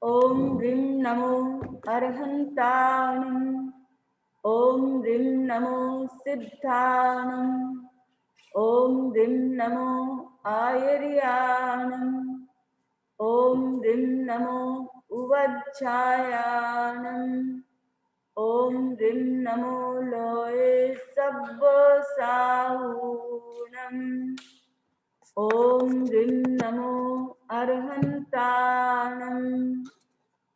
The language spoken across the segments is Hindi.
ओम ह्रीं नमो अर्हन्ताणं। ओम ह्रीं नमो सिद्धाणं। ओम ह्रीं नमो आयर्याणं। ओम ह्रीं नमो उवज्झायाणं। ओम ह्रीं नमो लोये सब्बसाहूणं। ओम ह्रीं नमो अर्हन्ताणं।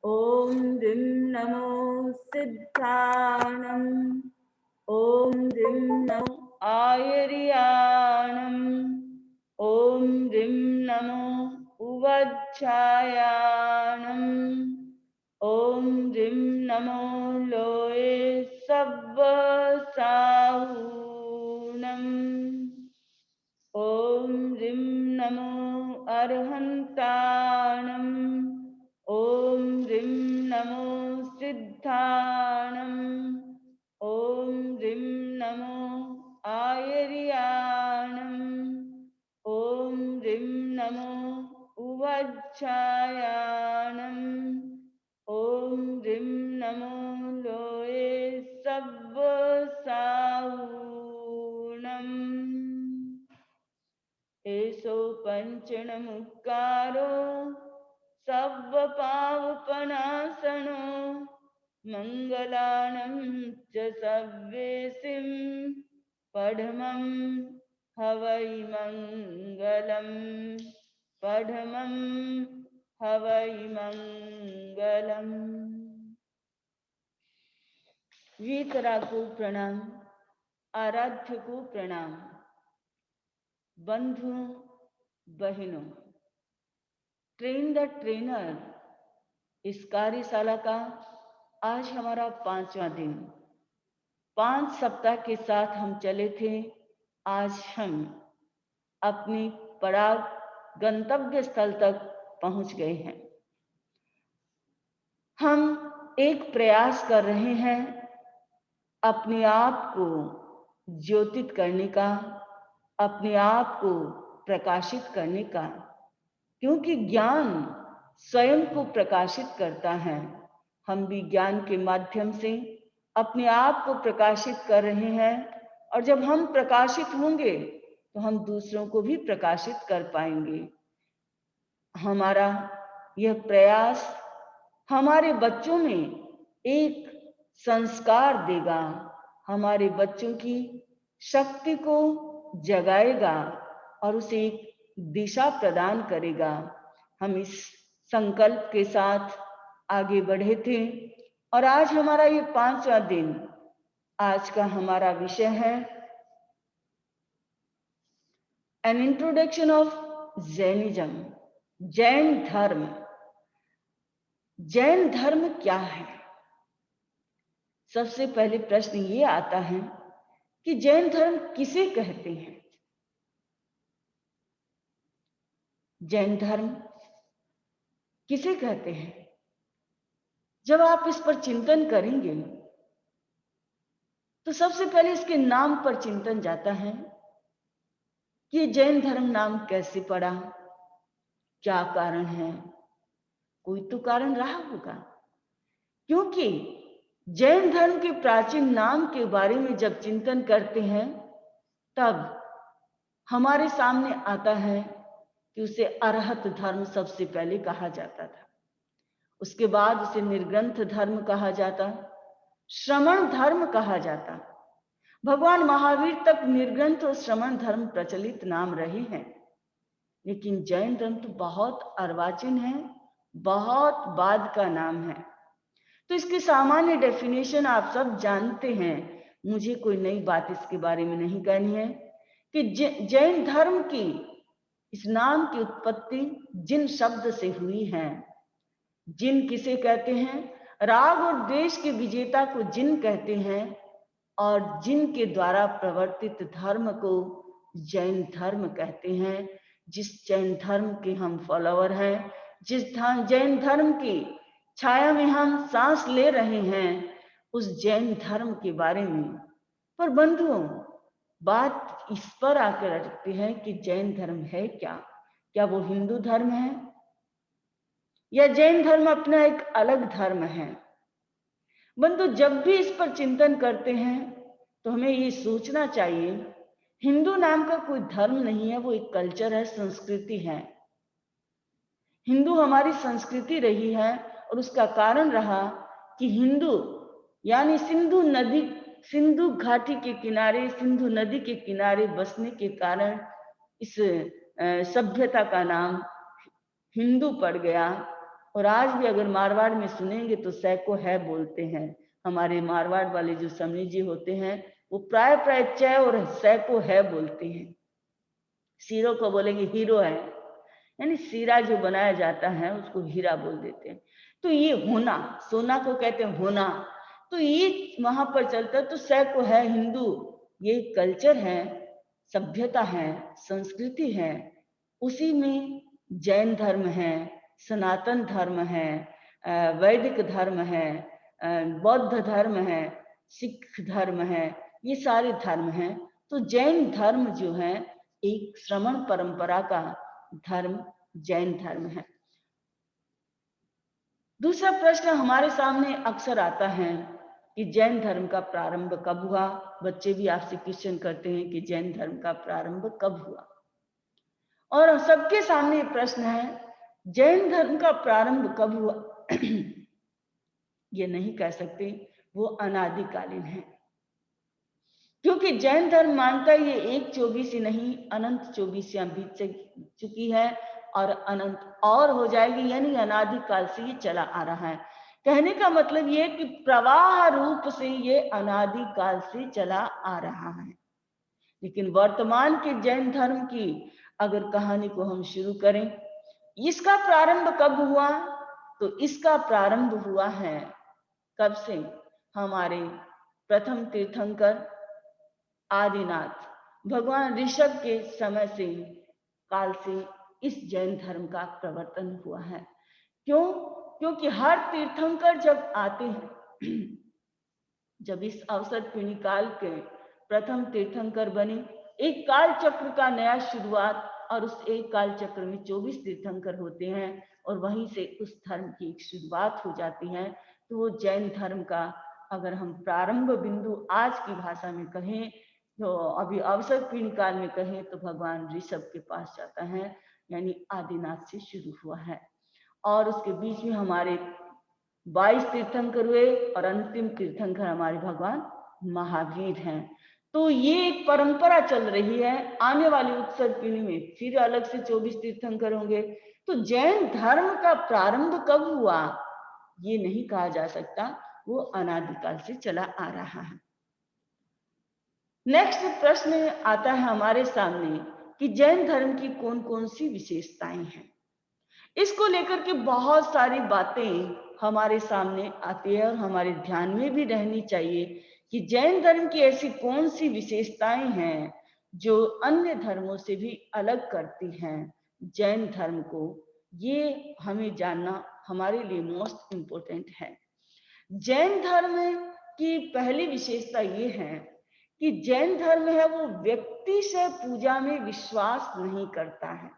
ओम ह्रीं नमो सिद्धाणं। ओम ह्रीं नमो आयर्याणं। ओम ह्रीं नमो उवज्झायाणं। ओम ह्रीं नमो लोये सब्बसाहूणं। ओम ह्रीं नमो अर्हन्ताणं। ओम ह्रीं नमो सिद्धाणं। ओम ह्रीं नमो आयर्याणं। ओम ह्रीं नमो उवज्झायाणं। ओम ह्रीं नमो लोये सब्बसाहूणं। एषो पञ्चणमुक्कारो सब्बपावपनाशनो मङ्गलानं च सव्येसिं पढमं हवै मङ्गलम्। पढमं हवै मङ्गलम्। वीतरा को प्रणाम, आराध्य को प्रणाम। बंधुओं बहनों, ट्रेन द ट्रेनर इस कार्यशाला का आज हमारा 5वां दिन। 5 सप्ताह के साथ हम चले थे। आज हम अपने पड़ाव गंतव्य स्थल तक पहुंच गए हैं। हम एक प्रयास कर रहे हैं अपने आप को ज्योतित करने का, अपने आप को प्रकाशित करने का, क्योंकि ज्ञान स्वयं को प्रकाशित करता है। हम भी ज्ञान के माध्यम से अपने आप को प्रकाशित कर रहे हैं, और जब हम प्रकाशित होंगे तो हम दूसरों को भी प्रकाशित कर पाएंगे। हमारा यह प्रयास हमारे बच्चों में एक संस्कार देगा, हमारे बच्चों की शक्ति को जगाएगा और उसे एक दिशा प्रदान करेगा। हम इस संकल्प के साथ आगे बढ़े थे और आज हमारा ये 5वां दिन। आज का हमारा विषय है an introduction of Jainism, Jain धर्म। जैन धर्म क्या है? सबसे पहले प्रश्न ये आता है कि जैन धर्म किसे कहते हैं? जैन धर्म किसे कहते हैं? जब आप इस पर चिंतन करेंगे तो सबसे पहले इसके नाम पर चिंतन जाता है कि जैन धर्म नाम कैसे पड़ा, क्या कारण है? कोई तो कारण रहा होगा, क्योंकि जैन धर्म के प्राचीन नाम के बारे में जब चिंतन करते हैं तब हमारे सामने आता है कि उसे अरहत धर्म सबसे पहले कहा जाता था। उसके बाद उसे निर्ग्रंथ धर्म कहा जाता, श्रमण धर्म कहा जाता। भगवान महावीर तक निर्ग्रंथ और श्रमण धर्म प्रचलित नाम रहे हैं, लेकिन जैन धर्म तो बहुत अर्वाचीन है, बहुत बाद का नाम है। तो इसकी सामान्य डेफिनेशन आप सब जानते हैं, मुझे कोई नई बात इसके बारे में नहीं कहनी है कि जैन धर्म की इस नाम की उत्पत्ति जिन शब्द से हुई है। जिन किसे कहते हैं? राग और द्वेष के विजेता को जिन कहते हैं, और जिन के द्वारा प्रवर्तित धर्म को जैन धर्म कहते हैं। जिस जैन धर्म के हम फॉलोअर हैं, जिस जैन धर्म की छाया में हम सांस ले रहे हैं, उस जैन धर्म के बारे में। पर बंधुओं, बात इस पर आकर अटकती है कि जैन धर्म है क्या? क्या वो हिंदू धर्म है? या जैन धर्म अपना एक अलग धर्म है? बंधु, जब भी इस पर चिंतन करते हैं तो हमें ये सोचना चाहिए, हिंदू नाम का कोई धर्म नहीं है, वो एक कल्चर है, संस्कृति है। हिंदू हमारी संस्कृति रही है और उसका कारण रहा कि हिंदू यानी सिंधु घाटी के किनारे, सिंधु नदी के किनारे बसने के कारण इस सभ्यता का नाम हिंदू पड़ गया। और आज भी अगर मारवाड़ में सुनेंगे तो सैको है बोलते हैं। हमारे मारवाड़ वाले जो समनी जी होते हैं वो प्राय प्राय चय और सैको है बोलते हैं। सीरो को बोलेंगे हीरो है, यानी सीरा जो बनाया जाता है उसको हीरा बोल देते हैं। तो ये होना, सोना को कहते हैं होना, तो ये वहां पर चलता। तो सैको है हिंदू, ये कल्चर है, सभ्यता है, संस्कृति है। उसी में जैन धर्म है, सनातन धर्म है, वैदिक धर्म है, बौद्ध धर्म है, सिख धर्म है, ये सारे धर्म हैं। तो जैन धर्म जो है एक श्रमण परंपरा का धर्म जैन धर्म है। दूसरा प्रश्न हमारे सामने अक्सर आता है कि जैन धर्म का प्रारंभ कब हुआ। बच्चे भी आपसे क्वेश्चन करते हैं कि जैन धर्म का प्रारंभ कब हुआ, और सबके सामने प्रश्न है जैन धर्म का प्रारंभ कब हुआ। ये नहीं कह सकते, वो अनादिकालीन है, क्योंकि जैन धर्म मानता है ये एक 24 ही नहीं, अनंत 24 बीत चुकी है और अनंत और हो जाएगी, यानी अनादिकाल से ये चला आ रहा है। कहने का मतलब ये कि प्रवाह रूप से ये अनादिकाल से चला आ रहा है। लेकिन वर्तमान के जैन धर्म की अगर कहानी को हम शुरू करें, इसका प्रारंभ कब हुआ, तो इसका प्रारंभ हुआ है कब से? हमारे प्रथम तीर्थंकर आदिनाथ भगवान ऋषभ के समय से, काल से इस जैन धर्म का प्रवर्तन हुआ है। क्यों? क्योंकि हर तीर्थंकर जब आते हैं, जब इस अवसर पिणी काल के प्रथम तीर्थंकर बने, एक काल चक्र का नया शुरुआत, और उस एक काल चक्र में 24 तीर्थंकर होते हैं और वहीं से उस धर्म की एक शुरुआत हो जाती है। तो वो जैन धर्म का अगर हम प्रारंभ बिंदु आज की भाषा में कहें, तो अभी अवसर पिणी काल में कहें तो भगवान ऋषभ के पास जाता है, यानी आदिनाथ से शुरू हुआ है। और उसके बीच में हमारे 22 तीर्थंकर हुए और अंतिम तीर्थंकर हमारे भगवान महावीर हैं। तो ये एक परंपरा चल रही है। आने वाली उत्सव पीढ़ी में फिर अलग से 24 तीर्थंकर होंगे। तो जैन धर्म का प्रारंभ कब हुआ ये नहीं कहा जा सकता, वो अनादिकाल से चला आ रहा है। नेक्स्ट प्रश्न आता है हमारे सामने कि जैन धर्म की कौन कौन सी विशेषताएं हैं। इसको लेकर के बहुत सारी बातें हमारे सामने आती है और हमारे ध्यान में भी रहनी चाहिए कि जैन धर्म की ऐसी कौन सी विशेषताएं हैं जो अन्य धर्मों से भी अलग करती हैं जैन धर्म को। ये हमें जानना हमारे लिए मोस्ट इम्पोर्टेंट है। जैन धर्म की पहली विशेषता ये है कि जैन धर्म है वो व्यक्ति से पूजा में विश्वास नहीं करता है,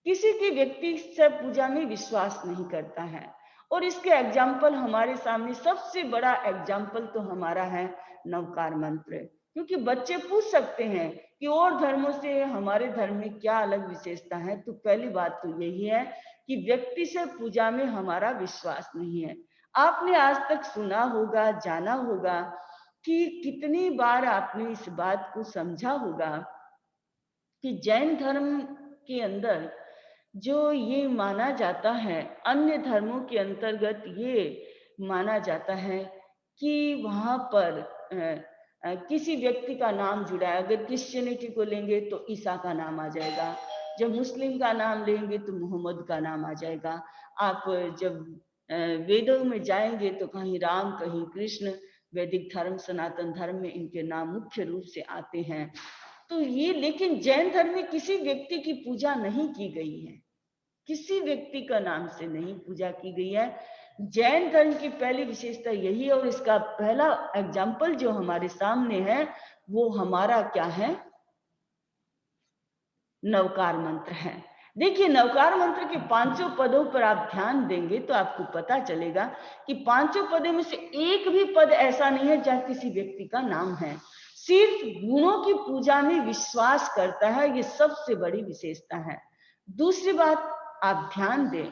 किसी की व्यक्ति से पूजा में विश्वास नहीं करता है। और इसके एग्जाम्पल हमारे सामने सबसे बड़ा एग्जाम्पल तो हमारा है नवकार मंत्र, क्योंकि बच्चे पूछ सकते हैं कि और धर्मों से हमारे धर्म में क्या अलग विशेषता है। तो पहली बात तो यही है कि व्यक्ति से पूजा में हमारा विश्वास नहीं है। आपने आज तक सुना होगा, जाना होगा कि कितनी बार आपने इस बात को समझा होगा कि जैन धर्म के अंदर जो ये माना जाता है, अन्य धर्मों के अंतर्गत ये माना जाता है कि वहां पर किसी व्यक्ति का नाम जुड़ा है। अगर क्रिश्चियनिटी को लेंगे तो ईसा का नाम आ जाएगा, जब मुस्लिम का नाम लेंगे तो मोहम्मद का नाम आ जाएगा। आप जब वेदों में जाएंगे तो कहीं राम, कहीं कृष्ण। वैदिक धर्म, सनातन धर्म में इनके नाम मुख्य रूप से आते हैं। तो ये, लेकिन जैन धर्म में किसी व्यक्ति की पूजा नहीं की गई है, किसी व्यक्ति का नाम से नहीं पूजा की गई है। जैन धर्म की पहली विशेषता यही है। और इसका पहला एग्जाम्पल जो हमारे सामने है वो हमारा क्या है? नवकार मंत्र है। देखिए, नवकार मंत्र के पांचों पदों पर आप ध्यान देंगे तो आपको पता चलेगा कि पांचों पदों में से एक भी पद ऐसा नहीं है जहां किसी व्यक्ति का नाम है। सिर्फ गुणों की पूजा में विश्वास करता है, ये सबसे बड़ी विशेषता है। दूसरी बात आप ध्यान दें,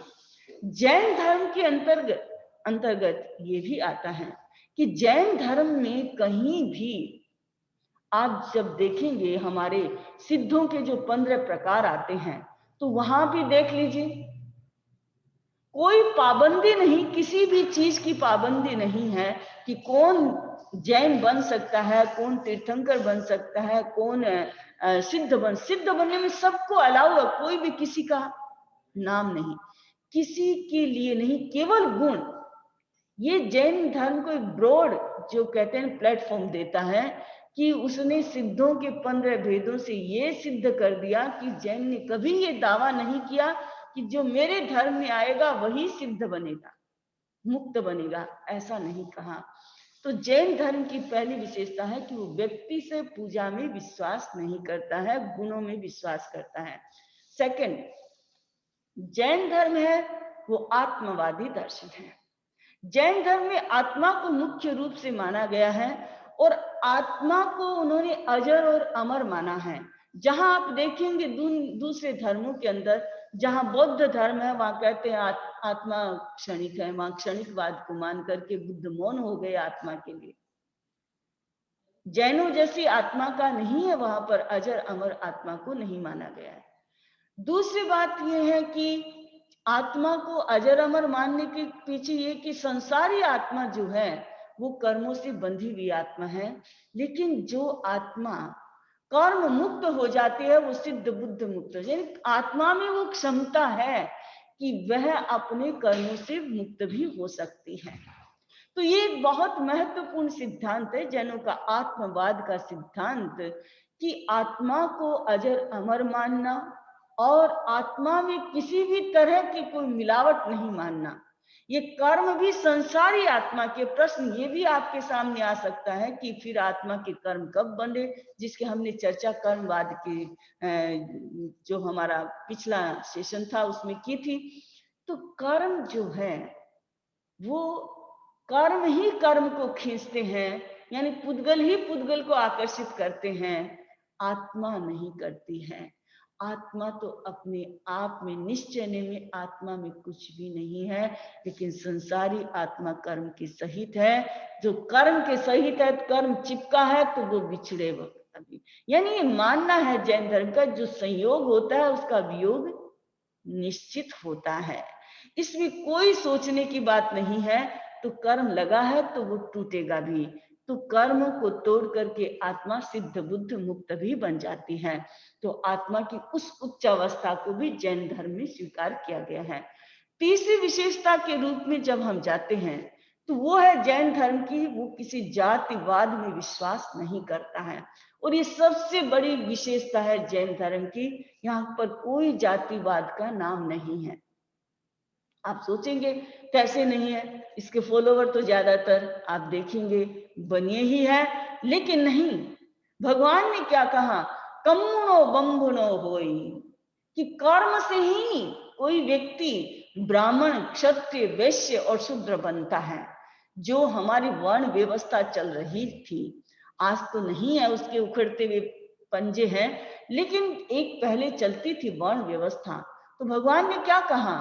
जैन धर्म के अंतर्गत अंतर्गत ये भी आता है कि जैन धर्म में कहीं भी आप जब देखेंगे हमारे सिद्धों के जो 15 प्रकार आते हैं, तो वहां भी देख लीजिए, कोई पाबंदी नहीं, किसी भी चीज की पाबंदी नहीं है कि कौन जैन बन सकता है, कौन तीर्थंकर बन सकता है, कौन सिद्ध बनने में सबको अलाउ है, कोई भी किसी का नाम नहीं, किसी के लिए नहीं, केवल गुण। ये जैन धर्म को एक ब्रॉड, जो कहते हैं, प्लेटफॉर्म देता है कि उसने सिद्धों के 15 भेदों से ये सिद्ध कर दिया कि जैन ने कभी ये दावा नहीं किया कि जो मेरे धर्म में आएगा वही सिद्ध बनेगा, मुक्त बनेगा, ऐसा नहीं कहा। तो जैन धर्म की पहली विशेषता है कि वो व्यक्ति से पूजा में विश्वास नहीं करता है, गुणों में विश्वास करता है। सेकंड, जैन धर्म है वो आत्मवादी दर्शन है। जैन धर्म में आत्मा को मुख्य रूप से माना गया है और आत्मा को उन्होंने अजर और अमर माना है। जहां आप देखेंगे दूसरे धर्मों के अंदर, जहां बौद्ध धर्म है वहां कहते हैं आत्मा क्षणिक है, वहां क्षणिकवाद को मान करके बुद्ध मौन हो गए आत्मा के लिए। जैनों जैसी आत्मा का नहीं है, वहां पर अजर अमर आत्मा को नहीं माना गया है। दूसरी बात यह है कि आत्मा को अजर अमर मानने के पीछे ये कि संसारी आत्मा जो है वो कर्मों से बंधी हुई आत्मा है, लेकिन जो आत्मा कर्म मुक्त हो जाती है वो सिद्ध बुद्ध मुक्त, यानी आत्मा में वो क्षमता है कि वह अपने कर्मों से मुक्त भी हो सकती है। तो ये एक बहुत महत्वपूर्ण सिद्धांत है जैनों का, आत्मवाद का सिद्धांत, कि आत्मा को अजर अमर मानना और आत्मा में किसी भी तरह की कोई मिलावट नहीं मानना। ये कर्म भी संसारी आत्मा के, प्रश्न ये भी आपके सामने आ सकता है कि फिर आत्मा के कर्म कब बने, जिसके हमने चर्चा कर्मवाद के जो हमारा पिछला सेशन था उसमें की थी। तो कर्म जो है वो कर्म ही कर्म को खींचते हैं, यानी पुद्गल ही पुद्गल को आकर्षित करते हैं, आत्मा नहीं करती है। आत्मा तो अपने आप में, निश्चय में आत्मा में कुछ भी नहीं है, लेकिन संसारी आत्मा कर्म के सहित है। जो कर्म के सहित है, कर्म चिपका है तो वो बिछड़े वक्त अभी, यानी ये मानना है जैन धर्म का, जो संयोग होता है उसका वियोग निश्चित होता है, इसमें कोई सोचने की बात नहीं है। तो कर्म लगा है तो वो टूटेगा भी, तो कर्म को तोड़ करके आत्मा सिद्ध बुद्ध मुक्त भी बन जाती है। तो आत्मा की उस उच्च अवस्था को भी जैन धर्म में स्वीकार किया गया है। तीसरी विशेषता के रूप में जब हम जाते हैं तो वो है जैन धर्म की, वो किसी जातिवाद में विश्वास नहीं करता है, और ये सबसे बड़ी विशेषता है जैन धर्म की, यहाँ पर कोई जातिवाद का नाम नहीं है। आप सोचेंगे कैसे नहीं है, इसके फॉलोवर तो ज्यादातर आप देखेंगे बनिए ही है, लेकिन नहीं, भगवान ने क्या कहा, कम्मुनो बम्बुनो होई, कि कर्म से ही कोई व्यक्ति ब्राह्मण, क्षत्रिय, वैश्य और शूद्र बनता है। जो हमारी वर्ण व्यवस्था चल रही थी, आज तो नहीं है, उसके उखड़ते हुए पंजे हैं, लेकिन एक पहले चलती थी वर्ण व्यवस्था। तो भगवान ने क्या कहा,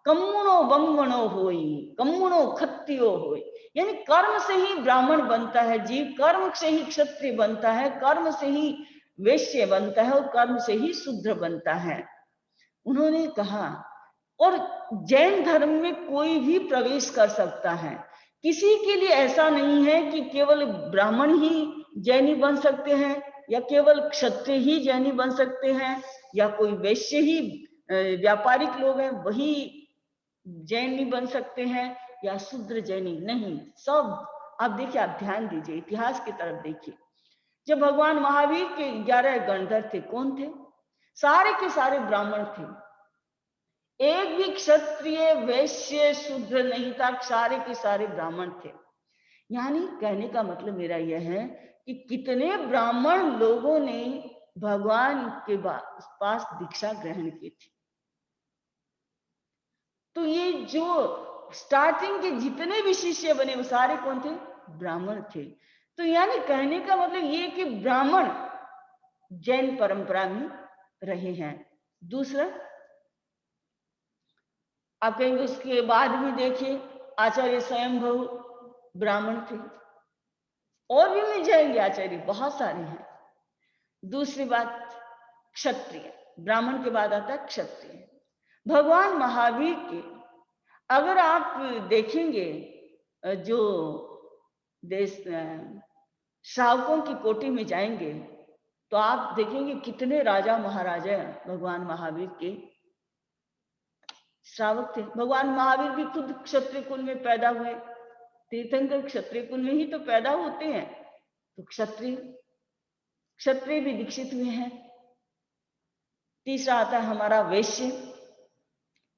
कम्मुनो बम्बनो होई, कम्मुनो खत्तियो होई, यानी कर्म से ही ब्राह्मण बनता है जीव, कर्म से ही क्षत्रिय बनता है, कर्म से ही वैश्य बनता है और कर्म से ही शूद्र बनता है, उन्होंने कहा। और जैन धर्म में कोई भी प्रवेश कर सकता है, किसी के लिए ऐसा नहीं है कि केवल ब्राह्मण ही जैनी बन सकते हैं, या केवल क्षत्रिय ही जैनी बन सकते हैं, या कोई वैश्य ही, व्यापारिक लोग हैं वही जैनी बन सकते हैं, या शूद्र जैनी नहीं, सब। आप देखिए, आप ध्यान दीजिए, इतिहास की तरफ देखिए। जब भगवान महावीर के 11 गणधर थे, कौन थे, सारे के सारे ब्राह्मण थे, एक भी क्षत्रिय वैश्य शूद्र नहीं था, सारे के सारे ब्राह्मण थे। यानी कहने का मतलब मेरा यह है कि कितने ब्राह्मण लोगों ने भगवान के पास दीक्षा ग्रहण की थी, तो ये जो स्टार्टिंग के जितने भी शिष्य बने वो सारे कौन थे? ब्राह्मण थे। तो यानी कहने का मतलब ये कि ब्राह्मण जैन परंपरा में रहे हैं। दूसरा आप कहेंगे उसके बाद भी देखिए आचार्य स्वयंभू ब्राह्मण थे, और भी मिल जाएंगे आचार्य, बहुत सारे हैं। दूसरी बात क्षत्रिय, ब्राह्मण के बाद आता है क्षत्रिय। भगवान महावीर के अगर आप देखेंगे जो देश श्रावकों की कोटि में जाएंगे तो आप देखेंगे कितने राजा महाराजा भगवान महावीर के श्रावक थे। भगवान महावीर भी खुद क्षत्रिय कुल में पैदा हुए, तीर्थंकर क्षत्रिय कुल में ही तो पैदा होते हैं, तो क्षत्रिय भी दीक्षित हुए हैं। तीसरा आता है हमारा वैश्य।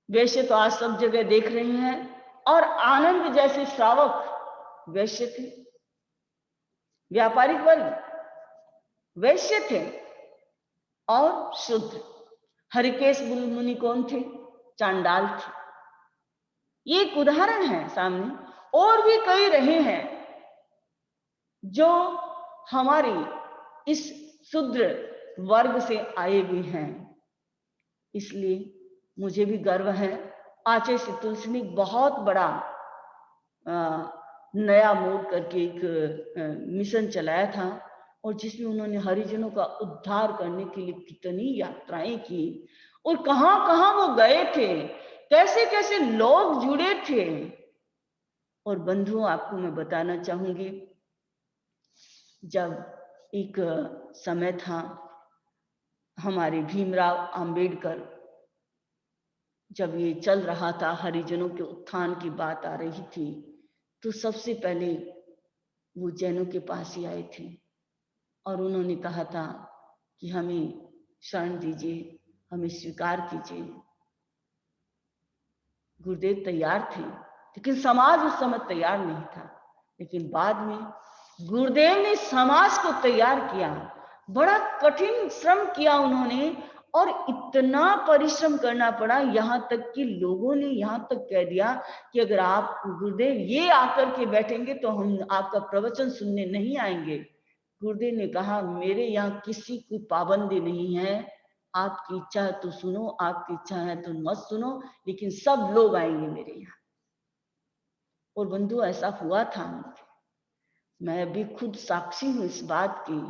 वैश्य तो आज सब जगह देख रहे हैं, और आनंद जैसे श्रावक वैश्य थे। व्यापारिक वर्ग वैश्य थे। और शूद्र हरिकेश मुनि कौन थे? चांडाल थे। ये एक उदाहरण है सामने, और भी कई रहे हैं जो हमारी इस शूद्र वर्ग से आए हुए हैं। इसलिए मुझे भी गर्व है, आचार्य श्री तुलसी ने बहुत बड़ा नया मोड करके एक मिशन चलाया था, और जिसमें उन्होंने हरिजनों का उद्धार करने के लिए कितनी यात्राएं की, और कहां कहां वो गए थे, कैसे कैसे लोग जुड़े थे। और बंधुओं, आपको मैं बताना चाहूंगी, जब एक समय था हमारे भीमराव अंबेडकर, जब ये चल रहा था, हरिजनों के उत्थान की बात आ रही थी, तो सबसे पहले वो जैनों के पास ही आए थे और उन्होंने कहा था कि हमें शरण दीजिए, हमें स्वीकार कीजिए। गुरुदेव तैयार थे, लेकिन समाज उस समय तैयार नहीं था। लेकिन बाद में गुरुदेव ने समाज को तैयार किया, बड़ा कठिन श्रम किया उन्होंने, और इतना परिश्रम करना पड़ा, यहाँ तक कि लोगों ने यहाँ तक कह दिया कि अगर आप गुरुदेव ये आकर के बैठेंगे तो हम आपका प्रवचन सुनने नहीं आएंगे। गुरुदेव ने कहा, मेरे यहाँ किसी की पाबंदी नहीं है, आपकी इच्छा है तो सुनो, आपकी इच्छा है तो मत सुनो, लेकिन सब लोग आएंगे मेरे यहाँ। और बंधु, ऐसा हुआ था। मैं भी खुद साक्षी हूँ इस बात की।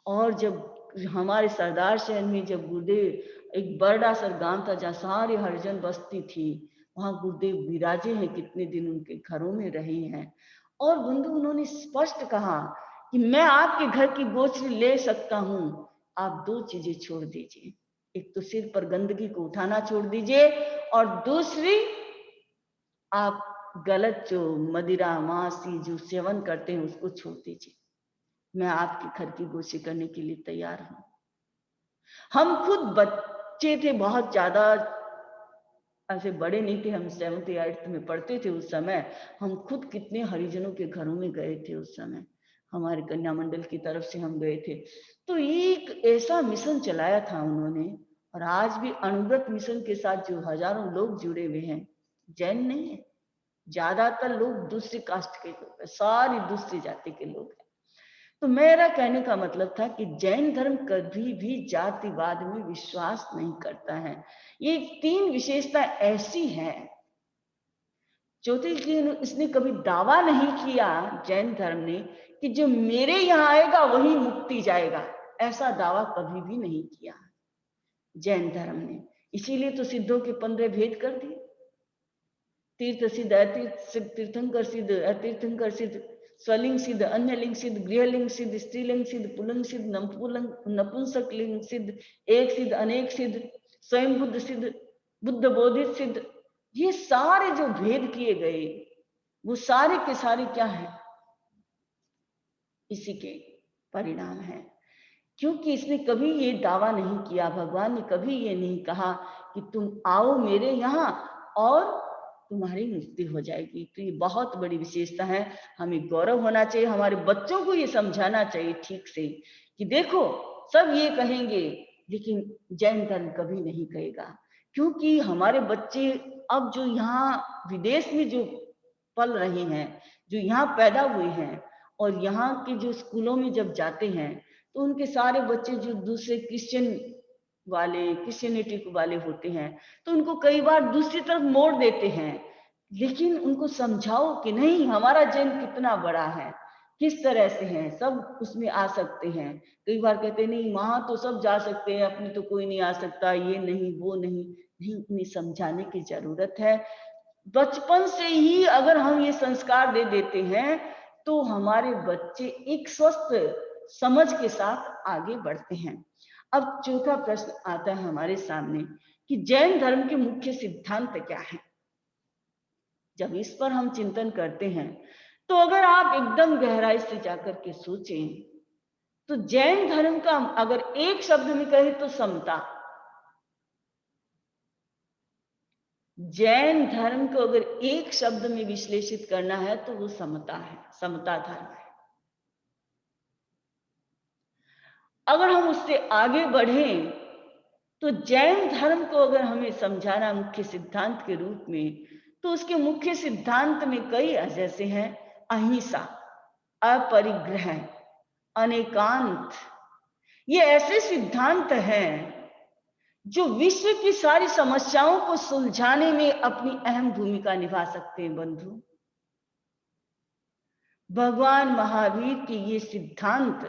और जब हमारे सरदार शहर में जब गुरुदेव, एक बड़ा सा गांव था जहाँ सारी हरिजन बस्ती थी, वहां गुरुदेव विराजे हैं, कितने दिन उनके घरों में रहे हैं। और बंधु, उन्होंने स्पष्ट कहा कि मैं आपके घर की गोचरी ले सकता हूँ, आप दो चीजें छोड़ दीजिए, एक तो सिर पर गंदगी को उठाना छोड़ दीजिए, और दूसरी आप गलत जो मदिरा मांसी जो सेवन करते हैं उसको छोड़ दीजिए। मैं आपके घर की गोचरी करने के लिए तैयार हूं। हम खुद बच्चे थे, बहुत ज्यादा ऐसे बड़े नहीं थे, हम 7th 8th में पढ़ते थे उस समय। हम खुद कितने हरिजनों के घरों में गए थे उस समय, हमारे कन्या मंडल की तरफ से हम गए थे। तो एक ऐसा मिशन चलाया था उन्होंने, और आज भी अनुव्रत मिशन के साथ जो हजारों लोग जुड़े हुए हैं, जैन नहीं है, ज्यादातर लोग दूसरी कास्ट के लोग हैं, सारी दूसरी जाति के लोग हैं। तो मेरा कहने का मतलब था कि जैन धर्म कभी भी जातिवाद में विश्वास नहीं करता है। ये 3 विशेषता ऐसी हैं। चौथी चीज, इसने कभी दावा नहीं किया जैन धर्म ने कि जो मेरे यहाँ आएगा वही मुक्ति जाएगा, ऐसा दावा कभी भी नहीं किया जैन धर्म ने। इसीलिए तो सिद्धों के 15 भेद कर दिए, तीर्थ सिद्ध, अतीर्थ, तीर्थंकर सिद्ध, अतीर्थंकर सिद्ध, स्वलिंग सिद्ध, अन्य लिंग सिद्ध, गृहलिंग सिद्ध, स्त्रीलिंग सिद्ध, पुल्लिंग सिद्ध, नपुंसक लिंग सिद्ध, एक सिद्ध, अनेक सिद्ध, स्वयं बुद्ध सिद्ध, बुद्ध बोधित सिद्ध। ये सारे जो भेद किए गए, वो सारे के सारे क्या है? इसी के परिणाम है। क्योंकि इसने कभी ये दावा नहीं किया, भगवान ने कभी ये नहीं कहा कि तुम आओ मेरे यहाँ और तुम्हारी मुक्ति हो जाएगी। तो ये बहुत बड़ी विशेषता है, हमें गौरव होना चाहिए, हमारे बच्चों को ये समझाना चाहिए ठीक से कि देखो सब ये कहेंगे लेकिन जैन धर्म कभी नहीं कहेगा। क्योंकि हमारे बच्चे अब जो यहाँ विदेश में जो पल रहे हैं, जो यहाँ पैदा हुए हैं और यहाँ के जो स्कूलों में जब जाते हैं, तो उनके सारे बच्चे जो दूसरे क्रिश्चियनिटी वाले होते हैं, तो उनको कई बार दूसरी तरफ मोड़ देते हैं। लेकिन उनको समझाओ कि नहीं, हमारा जैन कितना बड़ा है, किस तरह से है, सब उसमें आ सकते हैं। कई बार कहते नहीं, वहां तो सब जा सकते हैं, अपनी तो कोई नहीं आ सकता, ये नहीं वो नहीं। नहीं, उन्हें समझाने की जरूरत है। बचपन से ही अगर हम ये संस्कार दे देते हैं तो हमारे बच्चे एक स्वस्थ समझ के साथ आगे बढ़ते हैं। अब चौथा प्रश्न आता है हमारे सामने कि जैन धर्म के मुख्य सिद्धांत क्या है। जब इस पर हम चिंतन करते हैं तो अगर आप एकदम गहराई से जाकर के सोचें तो जैन धर्म का अगर एक शब्द में कहें तो समता। जैन धर्म को अगर एक शब्द में विश्लेषित करना है तो वो समता है, समता धर्म है। अगर हम उससे आगे बढ़ें तो जैन धर्म को अगर हमें समझाना मुख्य सिद्धांत के रूप में, तो उसके मुख्य सिद्धांत में कई जैसे हैं अहिंसा, अपरिग्रह, अनेकांत। ये ऐसे सिद्धांत हैं जो विश्व की सारी समस्याओं को सुलझाने में अपनी अहम भूमिका निभा सकते हैं। बंधु, भगवान महावीर के ये सिद्धांत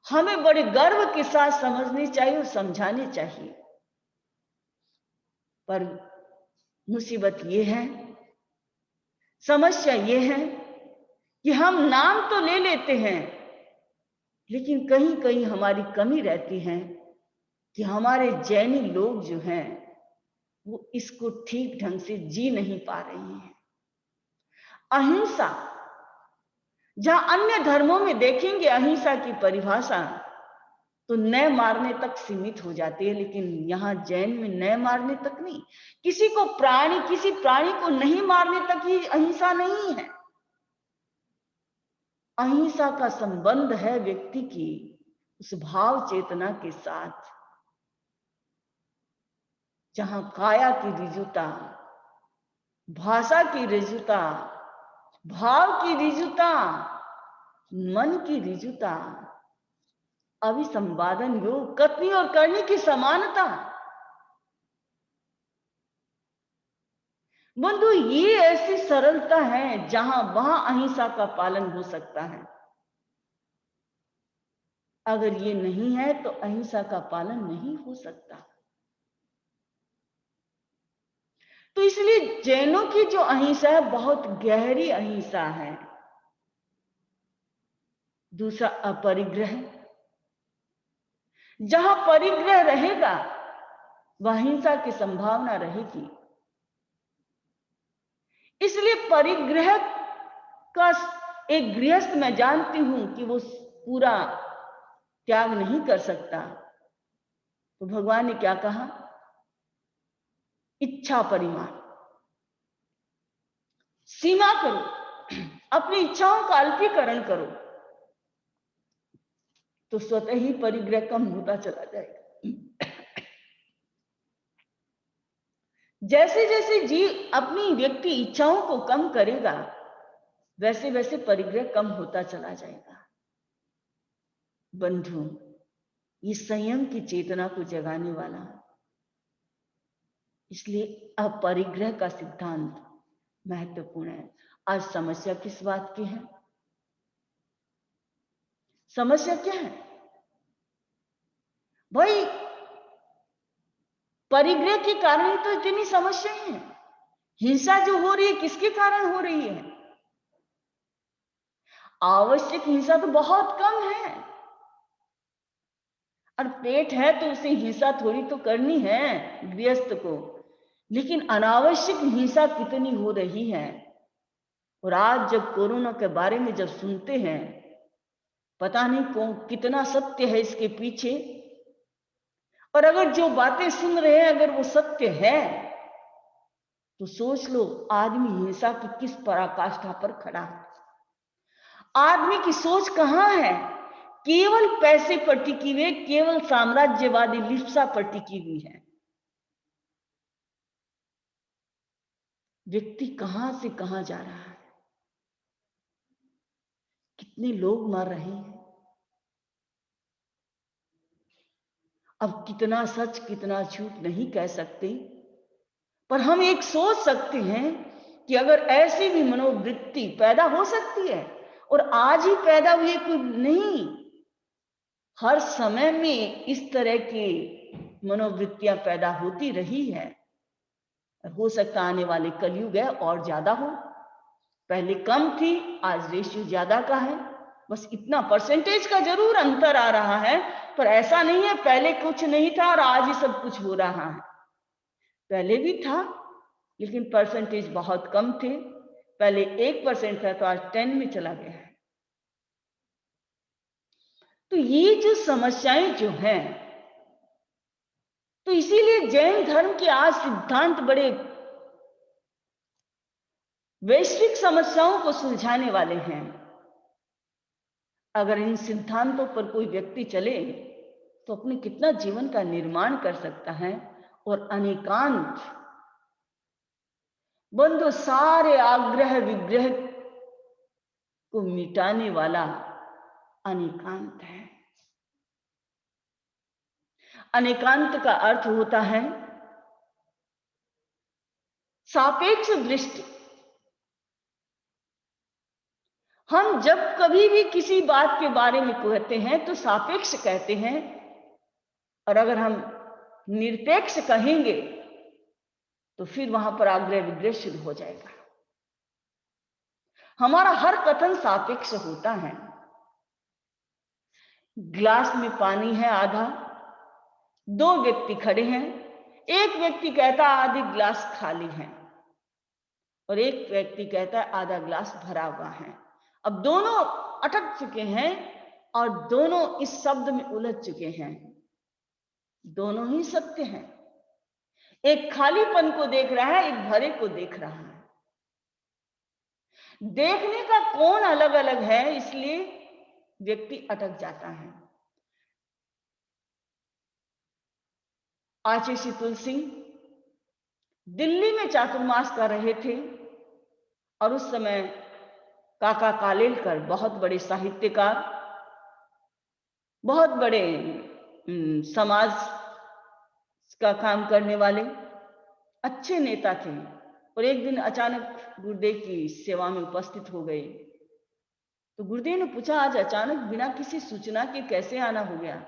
हमें बड़े गर्व के साथ समझने चाहिए और समझाने चाहिए। पर मुसीबत ये है, समस्या ये है कि हम नाम तो ले लेते हैं, लेकिन कहीं कहीं हमारी कमी रहती है कि हमारे जैनी लोग जो हैं वो इसको ठीक ढंग से जी नहीं पा रहे हैं। अहिंसा, जहां अन्य धर्मों में देखेंगे अहिंसा की परिभाषा तो न मारने तक सीमित हो जाती है, लेकिन यहाँ जैन में न मारने तक नहीं, किसी प्राणी को नहीं मारने तक ही अहिंसा नहीं है। अहिंसा का संबंध है व्यक्ति की उस भाव चेतना के साथ जहां काया की ऋजुता, भाषा की ऋजुता, भाव की ऋजुता, मन की ऋजुता, अभिसंवादन योग, कथनी और करनी की समानता। बंधु, ये ऐसी सरलता है जहां वहां अहिंसा का पालन हो सकता है। अगर ये नहीं है तो अहिंसा का पालन नहीं हो सकता। तो इसलिए जैनों की जो अहिंसा है बहुत गहरी अहिंसा है। दूसरा अपरिग्रह, जहां परिग्रह रहेगा वह हिंसा की संभावना रहेगी। इसलिए परिग्रह का एक गृहस्थ मैं जानती हूं कि वो पूरा त्याग नहीं कर सकता। तो भगवान ने क्या कहा? इच्छा परिमाण, सीमा करो, अपनी इच्छाओं का अल्पीकरण करो, तो स्वतः ही परिग्रह कम होता चला जाएगा। जैसे जैसे जीव अपनी व्यक्ति इच्छाओं को कम करेगा वैसे वैसे परिग्रह कम होता चला जाएगा। बंधु, ये संयम की चेतना को जगाने वाला, इसलिए अपरिग्रह का सिद्धांत महत्वपूर्ण है। आज समस्या किस बात की है? समस्या क्या है भाई? परिग्रह के कारण तो इतनी समस्याएं हैं। हिंसा जो हो रही है किसके कारण हो रही है? आवश्यक हिंसा तो बहुत कम है, और पेट है तो उसे हिंसा थोड़ी तो करनी है गृहस्थ को, लेकिन अनावश्यक हिंसा कितनी हो रही है। और आज जब कोरोना के बारे में जब सुनते हैं, पता नहीं कौन कितना सत्य है इसके पीछे, और अगर जो बातें सुन रहे हैं अगर वो सत्य है तो सोच लो आदमी हिंसा की किस पराकाष्ठा पर खड़ा है। आदमी की सोच कहां है? केवल पैसे पर टिकी हुई, केवल साम्राज्यवादी लिप्सा पर टिकी हुई है। व्यक्ति कहां से कहां जा रहा है, कितने लोग मर रहे हैं। अब कितना सच कितना झूठ नहीं कह सकते, पर हम एक सोच सकते हैं कि अगर ऐसी भी मनोवृत्ति पैदा हो सकती है, और आज ही पैदा हुई कोई नहीं, हर समय में इस तरह की मनोवृत्तियां पैदा होती रही है। हो सकता आने वाले कलयुग है और ज्यादा हो, पहले कम थी, आज रेशियो ज्यादा का है। बस इतना परसेंटेज का जरूर अंतर आ रहा है, पर ऐसा नहीं है पहले कुछ नहीं था और आज ही सब कुछ हो रहा है। पहले भी था, लेकिन परसेंटेज बहुत कम थे। पहले 1% था, तो आज 10 में चला गया है। तो ये जो समस्याएं जो हैं, तो इसीलिए जैन धर्म के आज सिद्धांत बड़े वैश्विक समस्याओं को सुलझाने वाले हैं। अगर इन सिद्धांतों पर कोई व्यक्ति चले तो अपने कितना जीवन का निर्माण कर सकता है, और अनेकांत बंधु सारे आग्रह विग्रह को मिटाने वाला अनेकांत है। अनेकांत का अर्थ होता है सापेक्ष दृष्टि। हम जब कभी भी किसी बात के बारे में कहते हैं तो सापेक्ष कहते हैं, और अगर हम निरपेक्ष कहेंगे तो फिर वहां पर आग्रह विग्रह शुरू हो जाएगा। हमारा हर कथन सापेक्ष होता है। ग्लास में पानी है आधा, दो व्यक्ति खड़े हैं, एक व्यक्ति कहता है आधी ग्लास खाली है, और एक व्यक्ति कहता है आधा ग्लास भरा हुआ है। अब दोनों अटक चुके हैं और दोनों इस शब्द में उलझ चुके हैं। दोनों ही सत्य हैं। एक खालीपन को देख रहा है, एक भरे को देख रहा है। देखने का कोण अलग अलग है, इसलिए व्यक्ति अटक जाता है। आचार्य तुलसी दिल्ली में चातुर्मास कर रहे थे, और उस समय काका कालेलकर बहुत बड़े साहित्यकार, बहुत बड़े समाज का काम करने वाले अच्छे नेता थे, और एक दिन अचानक गुरुदेव की सेवा में उपस्थित हो गए। तो गुरुदेव ने पूछा, आज अचानक बिना किसी सूचना के कैसे आना हो गया?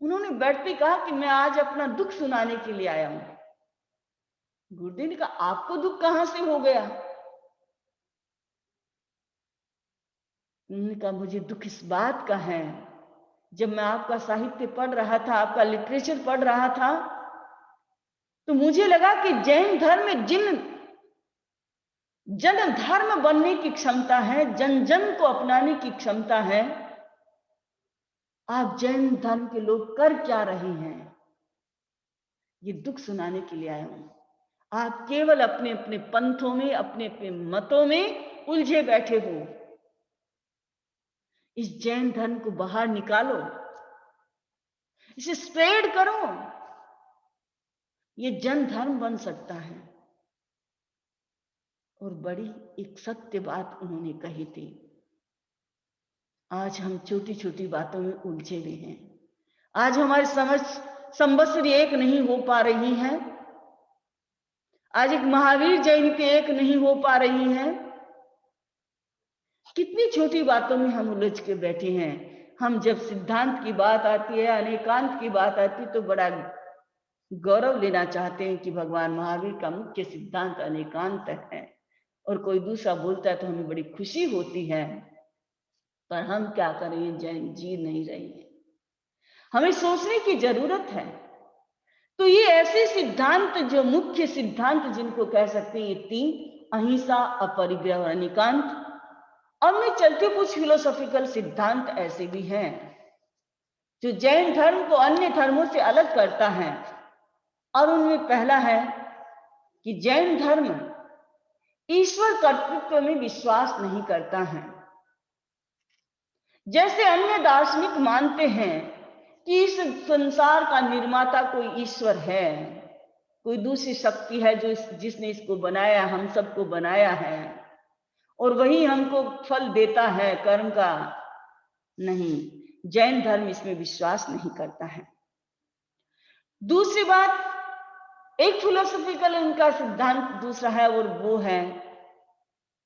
उन्होंने बैठते कहा कि मैं आज अपना दुख सुनाने के लिए आया हूं। गुरुदेव ने कहा, आपको दुख कहां से हो गया? उन्होंने कहा, मुझे दुख इस बात का है, जब मैं आपका साहित्य पढ़ रहा था, आपका लिटरेचर पढ़ रहा था, तो मुझे लगा कि जैन धर्म में जिन जन धर्म बनने की क्षमता है, जन जन को अपनाने की क्षमता है, आप जैन धर्म के लोग कर क्या रहे हैं? ये दुख सुनाने के लिए आया हूं। आप केवल अपने अपने पंथों में, अपने अपने मतों में उलझे बैठे हो। इस जैन धर्म को बाहर निकालो, इसे स्प्रेड करो। ये जन धर्म बन सकता है। और बड़ी एक सत्य बात उन्होंने कही थी। आज हम छोटी छोटी बातों में उलझे हुए हैं। आज हमारी समझ संवत्सरी एक नहीं हो पा रही है। आज एक महावीर जयंती एक नहीं हो पा रही है। कितनी छोटी बातों में हम उलझ के बैठे हैं। हम जब सिद्धांत की बात आती है, अनेकांत की बात आती है, तो बड़ा गौरव लेना चाहते हैं कि भगवान महावीर का मुख्य सिद्धांत अनेकांत है, और कोई दूसरा बोलता है तो हमें बड़ी खुशी होती है। पर हम क्या करें, जैन जी नहीं रहे हैं। हमें सोचने की जरूरत है। तो ये ऐसे सिद्धांत जो मुख्य सिद्धांत जिनको कह सकते हैं, ये तीन, अहिंसा, अपरिग्रह और अनेकांत। अब मैं चलती कुछ फिलोसॉफिकल सिद्धांत ऐसे भी हैं जो जैन धर्म को अन्य धर्मों से अलग करता है। और उनमें पहला है कि जैन धर्म ईश्वर कर्तृत्व में विश्वास नहीं करता है। जैसे अन्य दार्शनिक मानते हैं कि इस संसार का निर्माता कोई ईश्वर है, कोई दूसरी शक्ति है जो जिसने इसको बनाया, हम सबको बनाया है, और वही हमको फल देता है कर्म का। नहीं, जैन धर्म इसमें विश्वास नहीं करता है। दूसरी बात, एक फिलोसॉफिकल उनका सिद्धांत दूसरा है, और वो है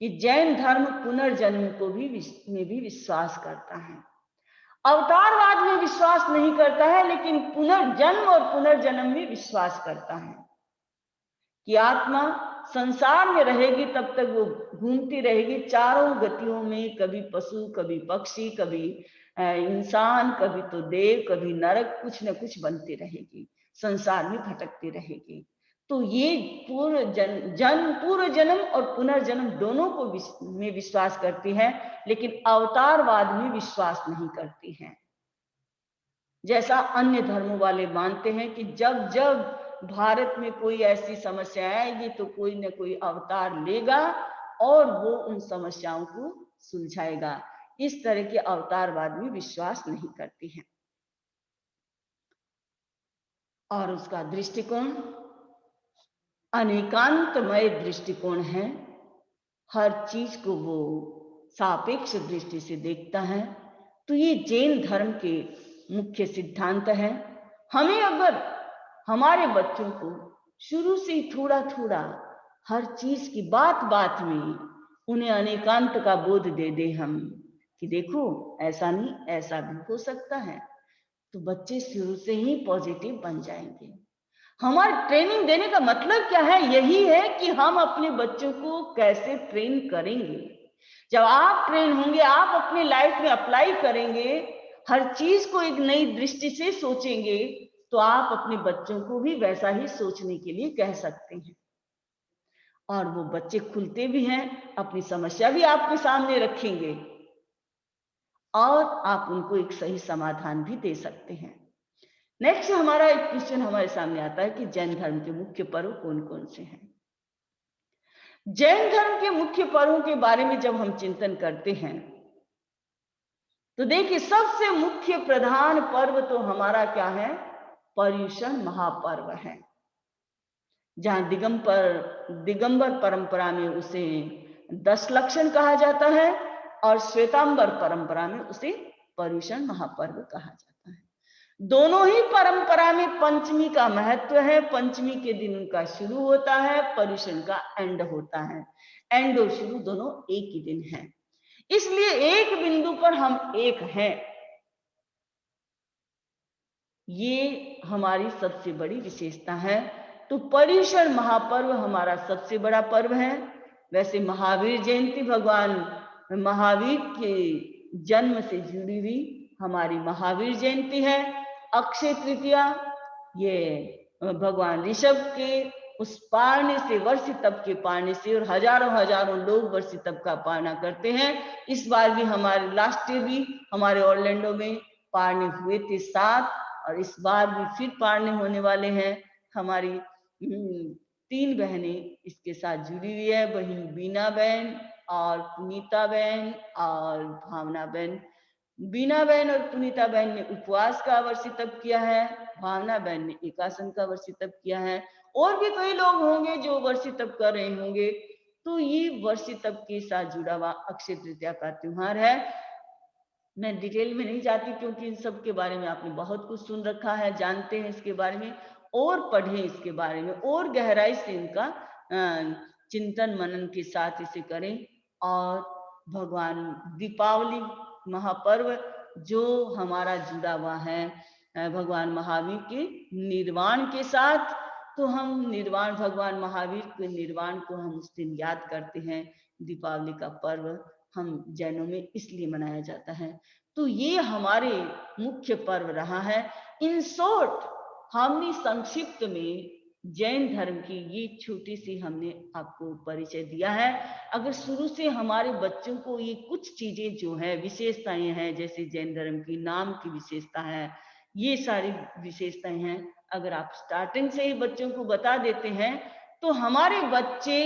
कि जैन धर्म पुनर्जन्म को भी में भी विश्वास करता है। अवतारवाद में विश्वास नहीं करता है, लेकिन पुनर्जन्म और पुनर्जन्म में विश्वास करता है कि आत्मा संसार में रहेगी तब तक वो घूमती रहेगी चारों गतियों में, कभी पशु, कभी पक्षी, कभी इंसान, कभी तो देव, कभी नरक, कुछ न कुछ बनती रहेगी, संसार में भटकती रहेगी। तो ये पूर्व जन्म और पुनर्जन्म दोनों को में विश्वास करती है, लेकिन अवतारवाद में विश्वास नहीं करती है। जैसा अन्य धर्मों वाले मानते हैं कि जब जब भारत में कोई ऐसी समस्या आएगी तो कोई न कोई अवतार लेगा और वो उन समस्याओं को सुलझाएगा। इस तरह के अवतारवाद में विश्वास नहीं करती हैं। और उसका दृष्टिकोण अनेकांतमय दृष्टिकोण है। हर चीज को वो सापेक्ष दृष्टि से देखता है। तो ये जैन धर्म के मुख्य सिद्धांत है। हमें अगर हमारे बच्चों को शुरू से ही थोड़ा थोड़ा हर चीज की बात बात में उन्हें अनेकांत का बोध दे दे हम, कि देखो ऐसा नहीं, ऐसा भी हो सकता है, तो बच्चे शुरू से ही पॉजिटिव बन जाएंगे। हमारा ट्रेनिंग देने का मतलब क्या है? यही है कि हम अपने बच्चों को कैसे ट्रेन करेंगे। जब आप ट्रेन होंगे, आप अपनी लाइफ में अप्लाई करेंगे, हर चीज को एक नई दृष्टि से सोचेंगे, तो आप अपने बच्चों को भी वैसा ही सोचने के लिए कह सकते हैं। और वो बच्चे खुलते भी हैं, अपनी समस्या भी आपके सामने रखेंगे और आप उनको एक सही समाधान भी दे सकते हैं। नेक्स्ट हमारा एक क्वेश्चन हमारे सामने आता है कि जैन धर्म के मुख्य पर्व कौन कौन से हैं। जैन धर्म के मुख्य पर्वों के बारे में जब हम चिंतन करते हैं तो देखिए, सबसे मुख्य प्रधान पर्व तो हमारा क्या है? पर्युषण महापर्व है, जहां दिगंबर परंपरा में उसे 10 लक्षण कहा जाता है और श्वेतांबर परंपरा में उसे पर्युषण महापर्व कहा जाता है। दोनों ही परंपरा में पंचमी का महत्व है। पंचमी के दिन उनका शुरू होता है, पर्युषण का एंड होता है। एंड और शुरू दोनों एक ही दिन है, इसलिए एक बिंदु पर हम एक हैं। ये हमारी सबसे बड़ी विशेषता है। तो पर्युषण महापर्व हमारा सबसे बड़ा पर्व है। वैसे महावीर जयंती भगवान महावीर के जन्म से जुड़ी हुई हमारी महावीर जयंती है। अक्षय तृतीया ये भगवान ऋषभ के उस पारने से, वर्षी तप के पारने से, और हजारों हजारों लोग वर्षी तप का पारना करते हैं। इस बार भी हमारे लास्ट ईयर भी हमारे ऑरलैंडो में पारने हुए थे 7, और इस बार भी फिर पारने होने वाले हैं। हमारी 3 बहनें इसके साथ जुड़ी हुई है, बहन बीना बहन और पुनीता बहन और भावना बहन। बीना बहन और पुनीता बहन ने उपवास का वर्षी तप किया है, भावना बहन ने एकासन का वर्षी तप किया है, और भी कई लोग होंगे जो वर्षी तप कर रहे होंगे। तो ये वर्षी तप के साथ जुड़ा हुआ अक्षय तृतीया का त्योहार है। मैं डिटेल में नहीं जाती क्योंकि इन सब के बारे में आपने बहुत कुछ सुन रखा है, जानते हैं इसके बारे में, और पढ़ें इसके बारे में, और गहराई से इनका चिंतन मनन के साथ इसे करें। और भगवान दीपावली महापर्व जो हमारा जुड़ा हुआ है भगवान महावीर के निर्वाण के साथ, तो हम निर्वाण, भगवान महावीर के निर्वाण को हम उस दिन याद करते हैं। दीपावली का पर्व हम जैनों में इसलिए मनाया जाता है। तो ये हमारे मुख्य पर्व रहा है। इन शॉर्ट हमने संक्षिप्त में जैन धर्म की ये छोटी सी हमने आपको परिचय दिया है। अगर शुरू से हमारे बच्चों को ये कुछ चीजें जो है विशेषताएं हैं, जैसे जैन धर्म की नाम की विशेषता है, ये सारी विशेषताएं हैं, अगर आप स्टार्टिंग से ही बच्चों को बता देते हैं तो हमारे बच्चे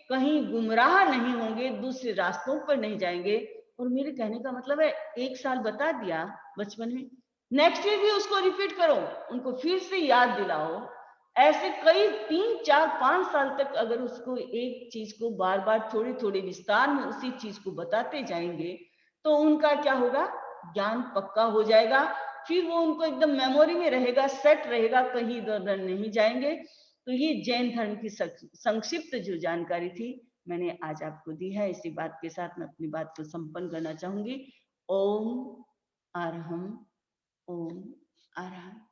कहीं गुमराह नहीं होंगे, दूसरे रास्तों पर नहीं जाएंगे। और मेरे कहने का मतलब है, 1 साल बता दिया बचपन में, नेक्स्ट ईयर भी उसको रिपीट करो, उनको फिर से याद दिलाओ ऐसे कई 3, 4, 5 साल तक अगर उसको एक चीज को बार बार थोड़ी थोड़ी विस्तार में उसी चीज को बताते जाएंगे, तो उनका क्या होगा, ज्ञान पक्का हो जाएगा। फिर वो उनको एकदम मेमोरी में रहेगा, सेट रहेगा, कहीं इधर उधर नहीं जाएंगे। तो ये जैन धर्म की संक्षिप्त जो जानकारी थी मैंने आज आपको दी है। इसी बात के साथ मैं अपनी बात को संपन्न करना चाहूंगी। ओम अरहम, ओम अरहम।